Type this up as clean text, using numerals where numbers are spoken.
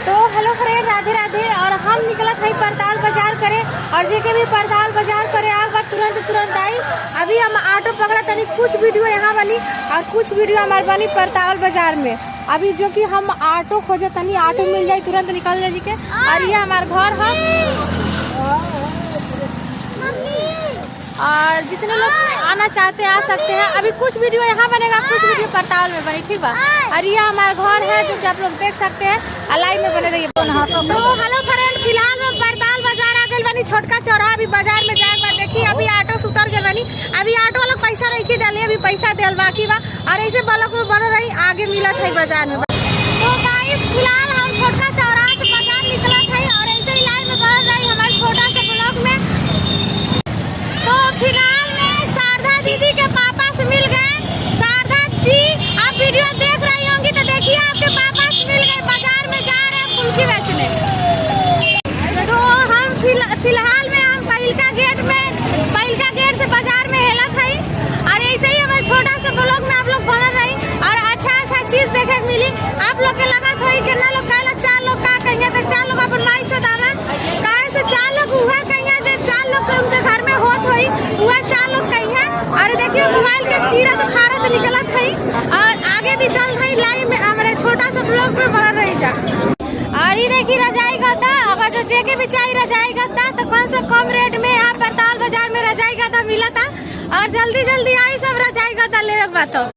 तो hello friend, Radhe Radhe. और हम निकला था पड़ताल बाजार करे और जेके भी पड़ताल बाजार करे आग तुरंत आई। अभी हम ऑटो पकड़ा तनी, कुछ वीडियो यहाँ बनी और कुछ वीडियो हमारे बनी पड़ताल बाजार में। अभी जो कि हम ऑटो खोजे तनी, ऑटो मिल जाए तुरंत निकल जाए के। और ये हमारे घर है और जितने लोग आना चाहते हैं आ सकते हैं। अभी कुछ वीडियो यहाँ बनेगा, कुछ वीडियो पड़ताल में बनी, ठीक है। और ये हमारा घर है जो कि आप लोग देख सकते हैं। लाइन में बने रहिए। तो हेलो फ्रेंड, फिलहाल में पड़ताल बाजार आ गई बनी, छोटका चौराहा। अभी बाजार में जाएगा, देखिए अभी ऑटो से उतर गए बनी। अभी ऑटो वाला पैसा रखी डाली, अभी पैसा दिल बाकी बा। और ऐसे ब्लॉक में बन रही, आगे मिला था बाजार में। तो गाइस फिलहाल हम छोटका चौराहा से बाजार निकला था और ऐसे ही लाइन में बन रही हमारे छोटा सा ब्लॉक में। तो फिलहाल में शारदा दीदी के पापा से मिल गए। शारदा जी, आप वीडियो देख रही होंगी तो देखिए आपके पापा से मिल गए, बाजार में जा रहे हैं फुल्की बेचने। तो हम फिलहाल में हम पहिलका गेट से बाजार में हेला था। और ऐसे ही हमारे छोटा सा ब्लॉग में आप लोग बन रही और अच्छा चीज देखे मिली। आप लोग के लगा था कितना लोग कहला 4 लोग का कहिए तो 4 लोग अपन माई छोदावा काहे से 4 लोग हुआ कहिए जे 4 लोग के उनके घर में होत होई हुआ 4 लोग कहिए। और देखिए मोबाइल के चीरा तो खारत निकलत है और आगे भी चल रही लाइन में हमारे छोटा सा ब्लॉग में बन रही जा। और ये देखिए रजाई गद्दा, अगर जो जेके भी चाहिए रजाई गद्दा तो कम से कम रेट में यहाँ पड़ताल बाजार में रजाई गद्दा मिला था। और जल्दी आई सब रजाई गद्दा ले बात।